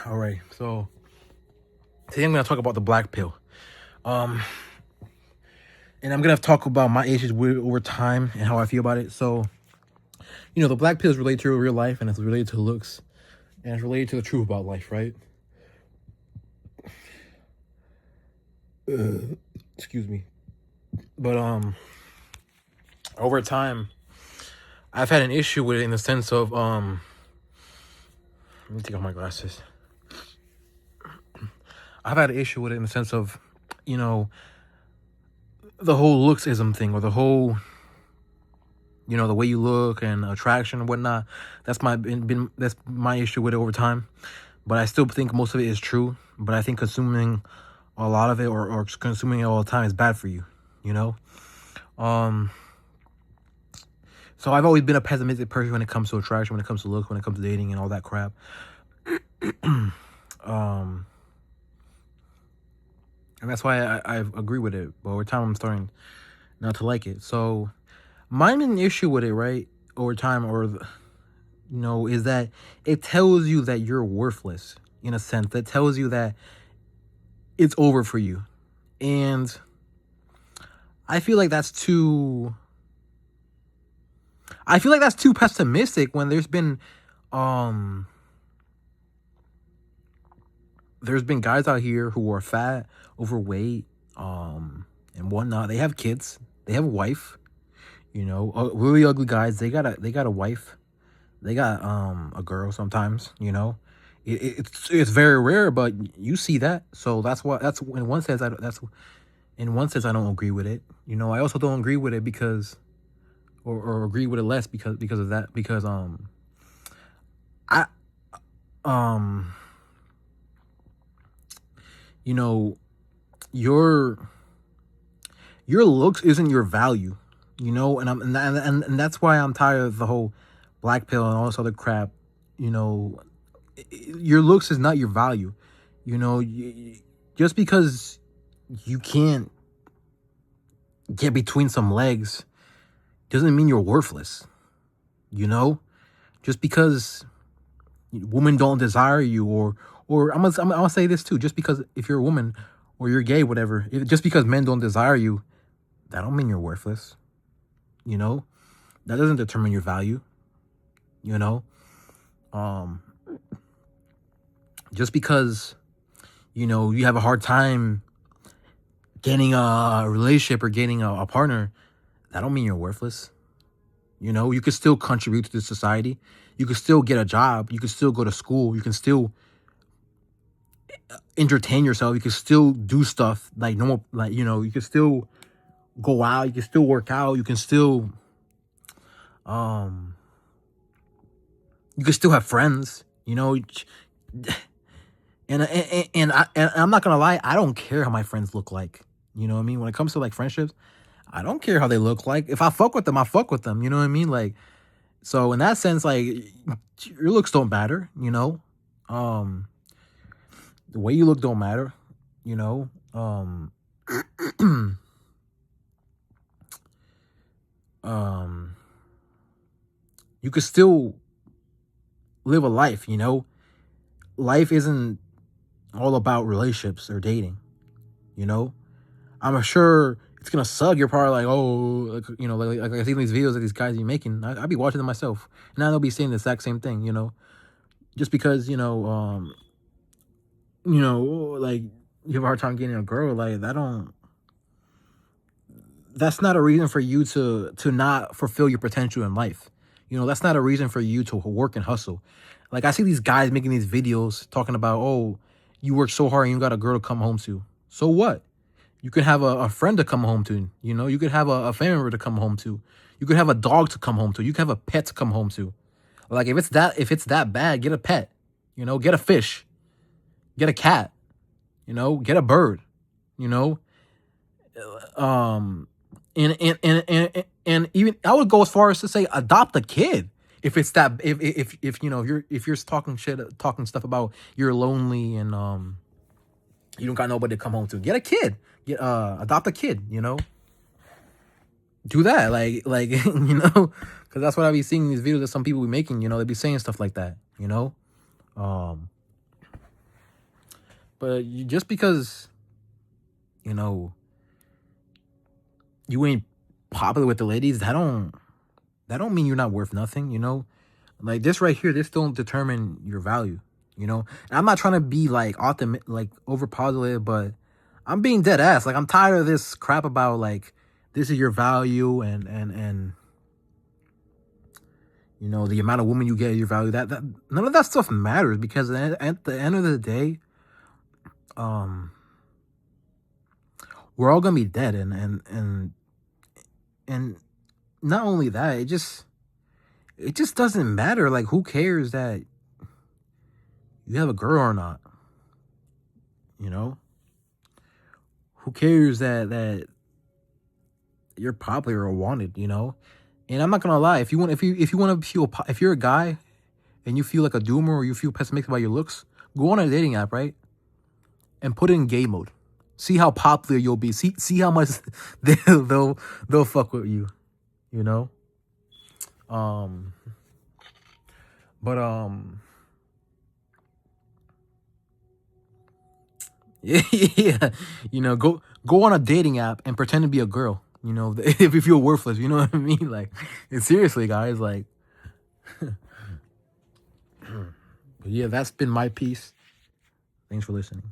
All right, so today I'm gonna talk about the black pill. Um, and I'm gonna talk about my issues with it over time and how I feel about it. So, the black pill is related to real life and it's related to looks and it's related to the truth about life, right? Excuse me. But over time, I've had an issue with it in the sense of let me take off my glasses. I've had an issue with it in the sense of, you know, the whole looksism thing or the whole, the way you look and attraction and whatnot. That's that's my issue with it over time. But I still think most of it is true. But I think consuming a lot of it or consuming it all the time is bad for you. You know. So I've always been a pessimistic person when it comes to attraction, when it comes to looks, when it comes to dating and all that crap. And that's why I agree with it. But over time, I'm starting not to like it. So my main issue with it, right, over time, is that it tells you that you're worthless in a sense. That tells you that it's over for you. And I feel like that's too pessimistic when there's been guys out here who are fat, overweight, and whatnot. They have kids, they have a wife, really ugly guys. They got a wife, they got a girl sometimes. It's very rare, but you see that. So that's in one sense I don't agree with it. I also don't agree with it because or agree with it less because of that, because I your looks isn't your value, and that's why I'm tired of the whole black pill and all this other crap. Your looks is not your value. Just because you can't get between some legs doesn't mean you're worthless. Just because women don't desire you, or I'm gonna say this too, just because if you're a woman or you're gay, whatever, just because men don't desire you, that don't mean you're worthless. That doesn't determine your value. Just because you have a hard time getting a relationship or getting a partner, that don't mean you're worthless. You could still contribute to the society. You could still get a job. You could still go to school. You can still entertain yourself. You can still do stuff like normal, like, you can still go out. You can still work out. You can still, have friends, and I'm not gonna lie. I don't care how my friends look like. You know what I mean? When it comes to like friendships, I don't care how they look like. If I fuck with them, I fuck with them. You know what I mean? Like, so in that sense, like, your looks don't matter. The way you look don't matter. You could still live a life. Life isn't all about relationships or dating. I'm sure it's gonna suck. You're probably like, oh, like I see these videos that these guys be making. I be watching them myself, and now they'll be saying the exact same thing. Just because like you have a hard time getting a girl, like that's not a reason for you to not fulfill your potential in life. That's not a reason for you to work and hustle. Like, I see these guys making these videos talking about, oh, you work so hard and you got a girl to come home to. So what? You could have a friend to come home to. You could have a family member to come home to. You could have a dog to come home to. You could have a pet to come home to. Like, if it's that bad, get a pet. Get a fish. Get a cat. Get a bird. Um, and even I would go as far as to say adopt a kid. If it's that, if you're talking stuff about you're lonely and you don't got nobody to come home to, get a kid. Adopt a kid. Do that, like because that's what I be seeing in these videos that some people be making. They be saying stuff like that. But just because, you know, you ain't popular with the ladies, that don't mean you're not worth nothing, you know? Like this right here, this don't determine your value, you know? And I'm not trying to be like like over positive, but I'm being dead ass. Like I'm tired of this crap about like this is your value and you know the amount of women you get your value. That none of that stuff matters because at the end of the day, um, we're all gonna be dead and not only that, it just doesn't matter. Like who cares that you have a girl or not? You know, who cares that you're popular or wanted? You know, and I'm not gonna lie. If you want to feel if you're a guy and you feel like a doomer or you feel pessimistic about your looks, go on a dating app, right? And put it in gay mode. See how popular you'll be. See how much they'll fuck with you. You know. Um. But Yeah, yeah. You know, go on a dating app and pretend to be a girl. You know, if you feel worthless, you know what I mean? Like, seriously, guys. Like, but yeah, that's been my piece. Thanks for listening.